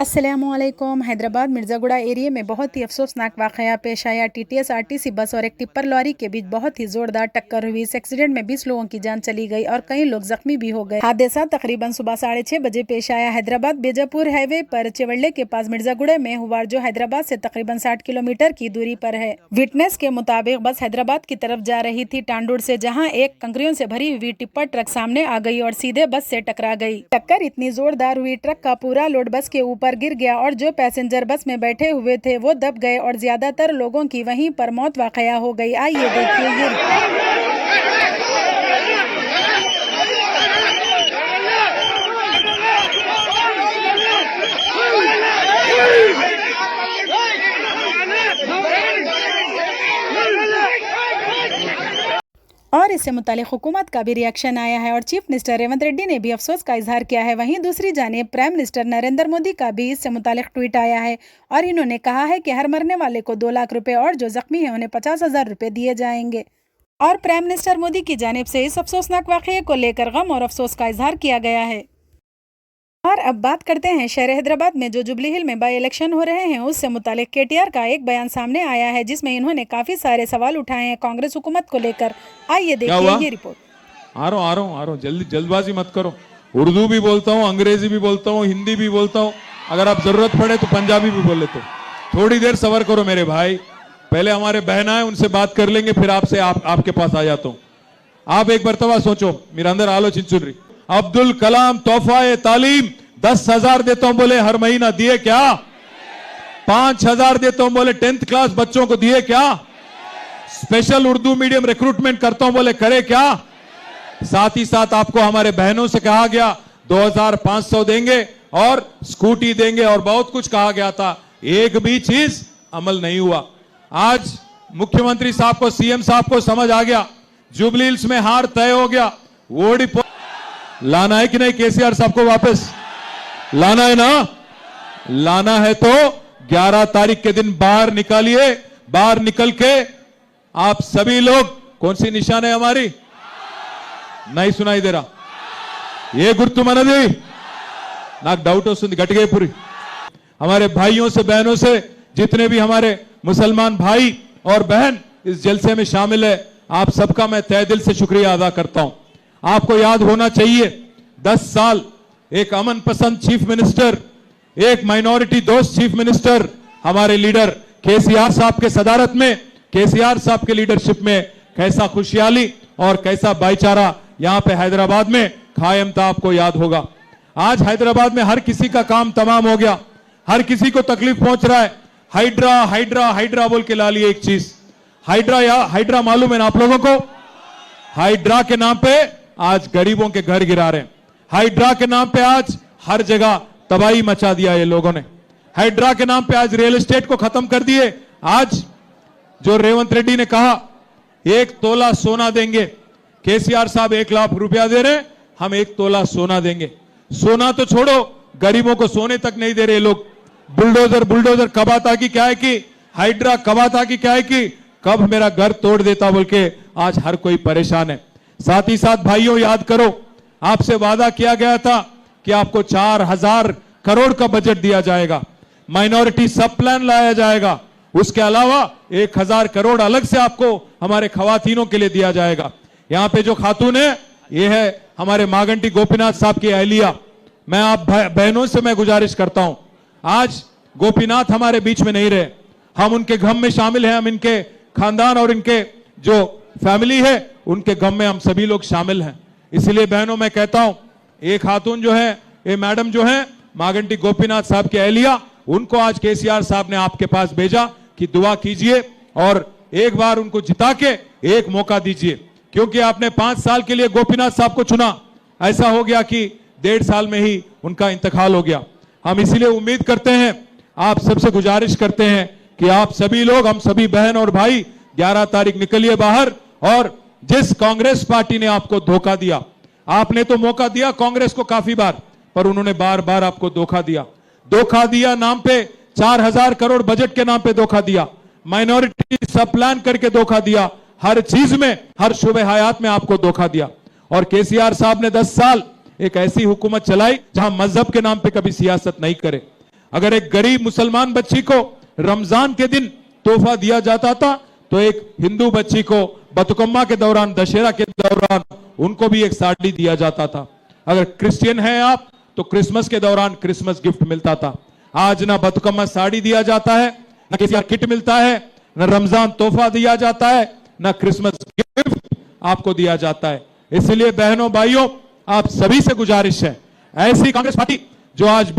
अस्सलामुअलैकुम। हैदराबाद मिर्ज़ागुड़ा एरिया में बहुत ही अफसोसनाक वाक़या पेश आया। टीटीएस आरटीसी बस और एक टिप्पर लॉरी के बीच बहुत ही जोरदार टक्कर हुई। इस एक्सीडेंट में 20 लोगों की जान चली गई और कई लोग जख्मी भी हो गए। हादसा तकरीबन सुबह 6:30 बजे पेश आया। हैदराबाद बीजापुर हाईवे पर चेवड़े के पास मिर्ज़ागुड़ा में हुआ, जो हैदराबाद से तकरीबन 60 किलोमीटर की दूरी पर है। विटनेस के मुताबिक बस हैदराबाद की तरफ जा रही थी टांडुर से, जहाँ एक कंकरियों से भरी हुई टिप्पर ट्रक सामने आ गई और सीधे बस से टकरा गई। टक्कर इतनी जोरदार हुई, ट्रक का पूरा लोड बस के ऊपर गिर गया और जो पैसेंजर बस में बैठे हुए थे वो दब गए और ज्यादातर लोगों की वहीं पर मौत वाक़या हो गई। आइए देखिए ये रिपोर्ट। और इससे मुतालिक हुकूमत का भी रिएक्शन आया है और चीफ मिनिस्टर रेवंत रेड्डी ने भी अफसोस का इजहार किया है। वहीं दूसरी जानिब प्राइम मिनिस्टर नरेंद्र मोदी का भी इससे मुतालिक ट्वीट आया है और इन्होंने कहा है कि हर मरने वाले को 2 लाख रुपए और जो जख्मी है उन्हें 50,000 रुपए दिए जाएंगे। और प्राइम मिनिस्टर मोदी की जानिब से इस अफसोसनाक वाक़ये को लेकर गम और अफसोस का इजहार किया गया है। और अब बात करते हैं शहर हैदराबाद में जो जुबली हिल में बाई इलेक्शन हो रहे हैं उससे मुतालिक केटीआर का एक बयान सामने आया है, जिसमें इन्होंने काफी सारे सवाल उठाए हैं कांग्रेस हुकूमत को लेकर। आइए देखिए ये रिपोर्ट। आ रहा हूँ जल्दबाजी मत करो। उर्दू भी बोलता हूँ, अंग्रेजी भी बोलता हूँ, हिंदी भी बोलता हूँ, अगर आप जरूरत पड़े तो पंजाबी भी बोल लेते हो। थोड़ी देर सबर करो मेरे भाई, पहले हमारे बहन आए उनसे बात कर लेंगे, फिर आपसे आपके पास आ जाता हूँ। आप एक मरतबा सोचो, मेरे अंदर आलोचन चल रही। अब्दुल कलाम तोहफा तालीम 10,000 देता हूं बोले हर महीना, दिए क्या? 5,000 देता हूं बोले 10th क्लास बच्चों को, दिए क्या? स्पेशल उर्दू मीडियम रिक्रूटमेंट करता हूं बोले करे क्या? साथ ही साथ आपको हमारे बहनों से कहा गया 2,500 देंगे और स्कूटी देंगे और बहुत कुछ कहा गया था, एक भी चीज अमल नहीं हुआ। आज मुख्यमंत्री साहब को, सीएम साहब को समझ आ गया, जुबली हिल्स में हार तय हो गया। वोट लाना है कि नहीं? केसीआर साहब को वापस लाना है ना? लाना है तो 11 तारीख के दिन बाहर निकालिए। बाहर निकल के आप सभी लोग, कौन सी निशान है हमारी? नहीं सुनाई दे रहा, ये गुर्तु मनदी नाक डाउट वस्तुंदी गटगे पूरी। हमारे भाइयों से, बहनों से, जितने भी हमारे मुसलमान भाई और बहन इस जलसे में शामिल है, आप सबका मैं तहे दिल से शुक्रिया अदा करता हूं। आपको याद होना चाहिए 10 साल एक अमन पसंद चीफ मिनिस्टर, एक माइनॉरिटी दोस्त चीफ मिनिस्टर, हमारे लीडर केसीआर साहब के सदारत में, केसीआर साहब के लीडरशिप में कैसा खुशहाली और कैसा भाईचारा यहां पे हैदराबाद में कायम था, आपको याद होगा। आज हैदराबाद में हर किसी का काम तमाम हो गया, हर किसी को तकलीफ पहुंच रहा है। हाइड्रा हाइड्रा हाइड्रा बोल के ला लिए एक चीज, हाइड्रा मालूम है ना आप लोगों को? हाइड्रा के नाम पे आज गरीबों के घर गिरा रहे हैं। हाइड्रा के नाम पे आज हर जगह तबाही मचा दिया ये लोगों ने। हाइड्रा के नाम पे आज रियल एस्टेट को खत्म कर दिए। आज जो रेवंत रेड्डी ने कहा 1 तोला सोना देंगे, केसीआर साहब 1 लाख रुपया दे रहे, हम 1 तोला सोना देंगे। सोना तो छोड़ो, गरीबों को सोने तक नहीं दे रहे लोग। बुलडोजर कब आता कि क्या है कि हाइड्रा कब आता कि क्या है कि कब मेरा घर तोड़ देता बोल के आज हर कोई परेशान है। साथ ही साथ भाइयों, याद करो, आपसे वादा किया गया था कि आपको 4,000 करोड़ का बजट दिया जाएगा, माइनॉरिटी सब प्लान लाया जाएगा, उसके अलावा 1,000 करोड़ अलग से आपको हमारे खवातीनों के लिए दिया जाएगा। यहां पे जो खातून है ये है हमारे मागंटी गोपीनाथ साहब की अहलिया। मैं आप बहनों से मैं गुजारिश करता हूं, आज गोपीनाथ हमारे बीच में नहीं रहे, हम उनके गम में शामिल हैं, हम इनके खानदान और इनके जो फैमिली है उनके गम में हम सभी लोग शामिल हैं। इसलिए बहनों मैं कहता हूं, एक खातून जो है, ये मैडम जो है मागंटी गोपीनाथ साहब की अहलिया, उनको आज केसीआर साहब ने आपके पास भेजा कि दुआ कीजिए और एक बार उनको जिता के एक मौका दीजिए, क्योंकि आपने 5 साल के लिए गोपीनाथ साहब को चुना, ऐसा हो गया कि 1.5 साल में ही उनका इंतकाल हो गया। हम इसीलिए उम्मीद करते हैं, आप सबसे गुजारिश करते हैं कि आप सभी लोग, हम सभी बहन और भाई 11 तारीख निकलिए बाहर। और जिस कांग्रेस पार्टी ने आपको धोखा दिया, आपने तो मौका दिया कांग्रेस को काफी बार, पर उन्होंने बार बार आपको धोखा दिया नाम पे 4,000 करोड़ बजट के नाम पे धोखा दिया, माइनॉरिटी सब प्लान करके धोखा दिया, हर चीज में, हर शुबे हयात में आपको धोखा दिया। और केसीआर साहब ने 10 साल एक ऐसी हुकूमत चलाई जहां मजहब के नाम पे कभी सियासत नहीं करे। अगर एक गरीब मुसलमान बच्ची को रमजान के दिन तोहफा दिया जाता था तो एक हिंदू बच्ची को बतुकम्मा के दौरान, दशहरा के दौरान उनको भी एक साड़ी दिया जाता था। अगर क्रिश्चियन हैं आप तो क्रिसमस के दौरान क्रिसमस गिफ्ट मिलता था। आज ना बतुकम्मा साड़ी दिया जाता है, ना किसी किट मिलता है, ना रमजान तोहफा दिया जाता है, ना क्रिसमस गिफ्ट आपको दिया जाता है। इसलिए बहनों भाइयों, आप सभी से गुजारिश है, ऐसी कांग्रेस पार्टी जो आज